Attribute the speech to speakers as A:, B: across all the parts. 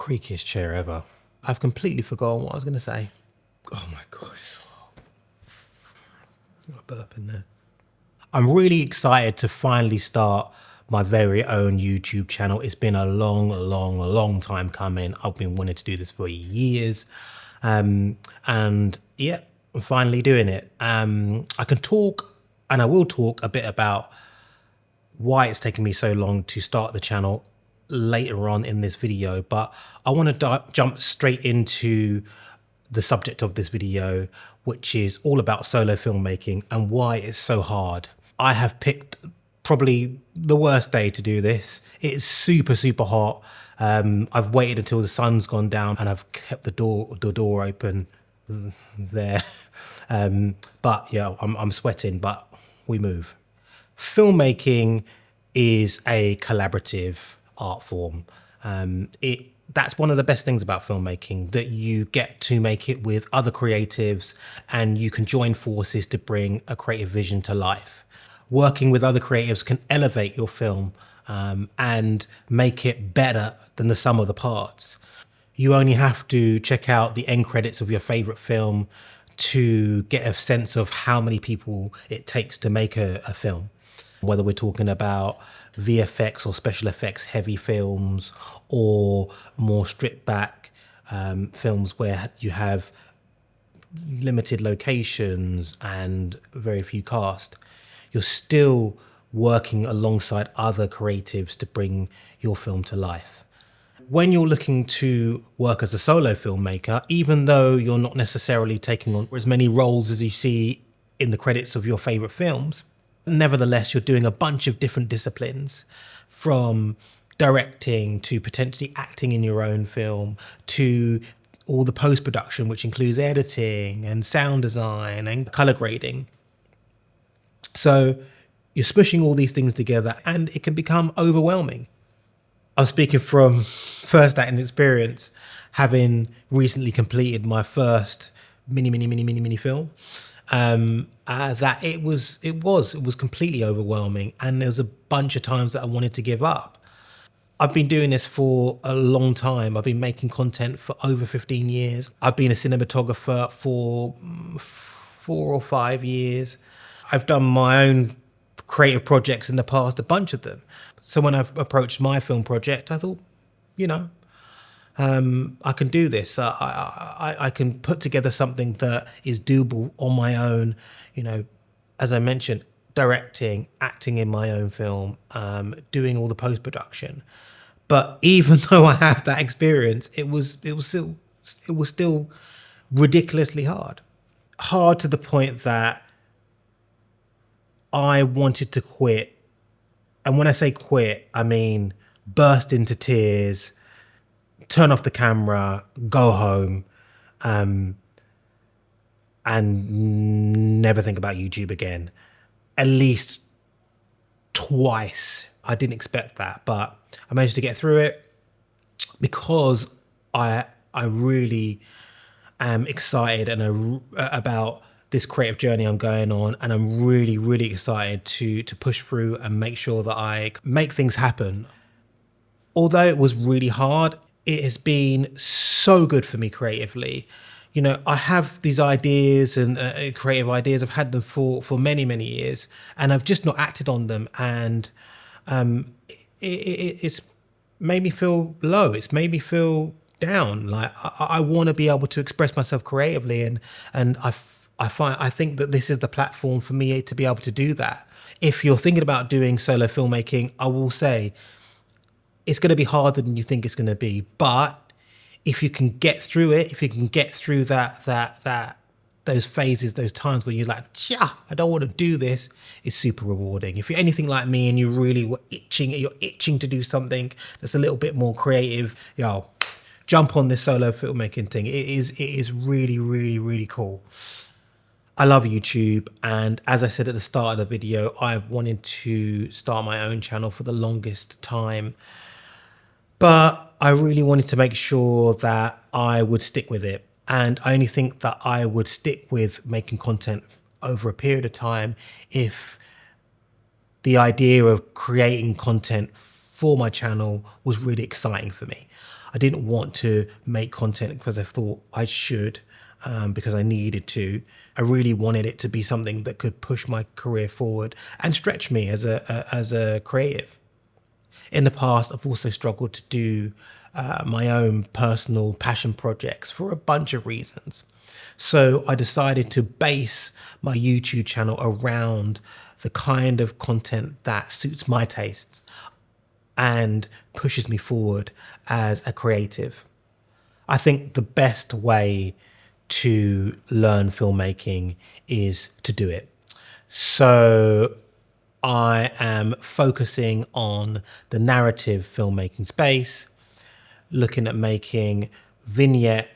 A: creakiest chair ever. I've completely forgotten what I was going to say. Oh my gosh. Got a burp in there. I'm really excited to finally start my very own YouTube channel. It's been a long time coming. I've been wanting to do this for years. And yeah, I'm finally doing it. I can talk, and I will talk a bit about why it's taken me so long to start the channel later on in this video, but I want to jump straight into the subject of this video, which is all about solo filmmaking and why it's so hard. I have picked probably the worst day to do this. It's super hot. I've waited until the sun's gone down and I've kept the door open there. But yeah, I'm sweating, but we move. Filmmaking is a collaborative art form. That's one of the best things about filmmaking, that you get to make it with other creatives and you can join forces to bring a creative vision to life. Working with other creatives can elevate your film and make it better than the sum of the parts. You only have to check out the end credits of your favorite film to get a sense of how many people it takes to make a film. Whether we're talking about VFX or special effects heavy films, or more stripped back films where you have limited locations and very few cast, you're still working alongside other creatives to bring your film to life. When you're looking to work as a solo filmmaker, even though you're not necessarily taking on as many roles as you see in the credits of your favorite films, nevertheless, you're doing a bunch of different disciplines, from directing to potentially acting in your own film, to all the post-production, which includes editing and sound design and color grading. So you're smushing all these things together and it can become overwhelming. I'm speaking from first-hand experience, having recently completed my first mini film. That it was completely overwhelming, and there was a bunch of times that I wanted to give up. I've been doing this for a long time. I've been making content for over 15 years. I've been a cinematographer for 4 or 5 years. I've done my own creative projects in the past, a bunch of them. So when I've approached my film project, I thought, I can do this. I can put together something that is doable on my own. As I mentioned, directing, acting in my own film, doing all the post-production. But even though I have that experience, it was still ridiculously hard. Hard to the point that I wanted to quit. And when I say quit, I mean burst into tears, turn off the camera, go home, and never think about YouTube again. At least twice. I didn't expect that, but I managed to get through it because I really am excited about this creative journey I'm going on, and I'm really excited to push through and make sure that I make things happen. Although it was really hard, it has been so good for me creatively. I have these ideas and creative ideas. I've had them for many years, and I've just not acted on them. And it's made me feel low. It's made me feel down. Like I want to be able to express myself creatively, and I think that this is the platform for me to be able to do that. If you're thinking about doing solo filmmaking, I will say it's going to be harder than you think it's going to be, but if you can get through it, if you can get through those phases, those times when you're like, I don't want to do this, it's super rewarding. If you're anything like me and you really were you're itching to do something that's a little bit more creative, jump on this solo filmmaking thing. It is really cool. I love YouTube, and as I said at the start of the video, I've wanted to start my own channel for the longest time. But I really wanted to make sure that I would stick with it. And I only think that I would stick with making content over a period of time if the idea of creating content for my channel was really exciting for me. I didn't want to make content because I thought I should, because I needed to. I really wanted it to be something that could push my career forward and stretch me as a creative. In the past, I've also struggled to do my own personal passion projects for a bunch of reasons. So I decided to base my YouTube channel around the kind of content that suits my tastes and pushes me forward as a creative. I think the best way to learn filmmaking is to do it. So I am focusing on the narrative filmmaking space, looking at making vignette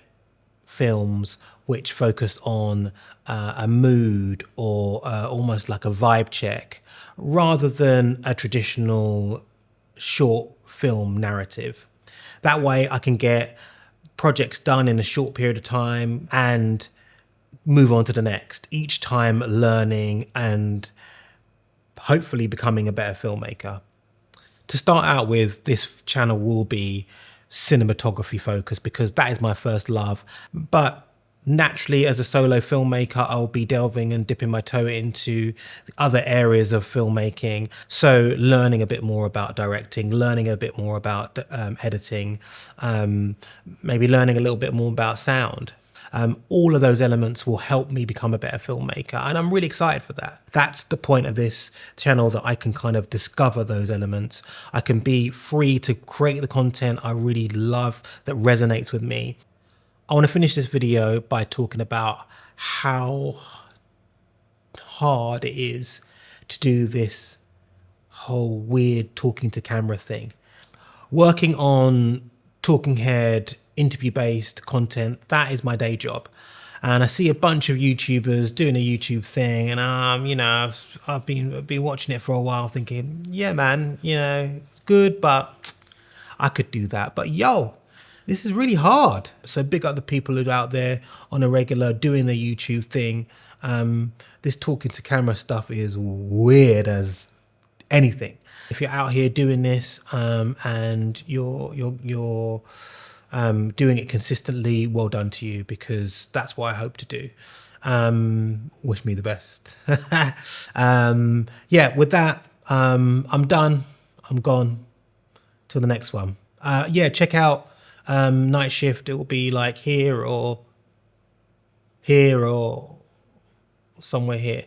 A: films which focus on a mood or almost like a vibe check, rather than a traditional short film narrative. That way I can get projects done in a short period of time and move on to the next, each time learning and hopefully becoming a better filmmaker. To start out with, this channel will be cinematography focused because that is my first love. But naturally, as a solo filmmaker, I'll be delving and dipping my toe into other areas of filmmaking. So learning a bit more about directing, learning a bit more about editing, maybe learning a little bit more about sound. All of those elements will help me become a better filmmaker, and I'm really excited for that. That's the point of this channel, that I can kind of discover those elements. I can be free to create the content I really love that resonates with me. I want to finish this video by talking about how hard it is to do this whole weird talking to camera thing. Working on talking head, interview-based content, that is my day job. And I see a bunch of YouTubers doing a YouTube thing, and I've been watching it for a while, thinking, yeah, man, it's good, but I could do that. But yo, this is really hard. So big up the people who are out there on a regular doing the YouTube thing. This talking to camera stuff is weird as anything. If you're out here doing this and you're doing it consistently, well done to you, because that's what I hope to do. Wish me the best. Yeah, with that, I'm done. I'm gone. Till the next one. Yeah, check out Night Shift. It will be like here or somewhere here.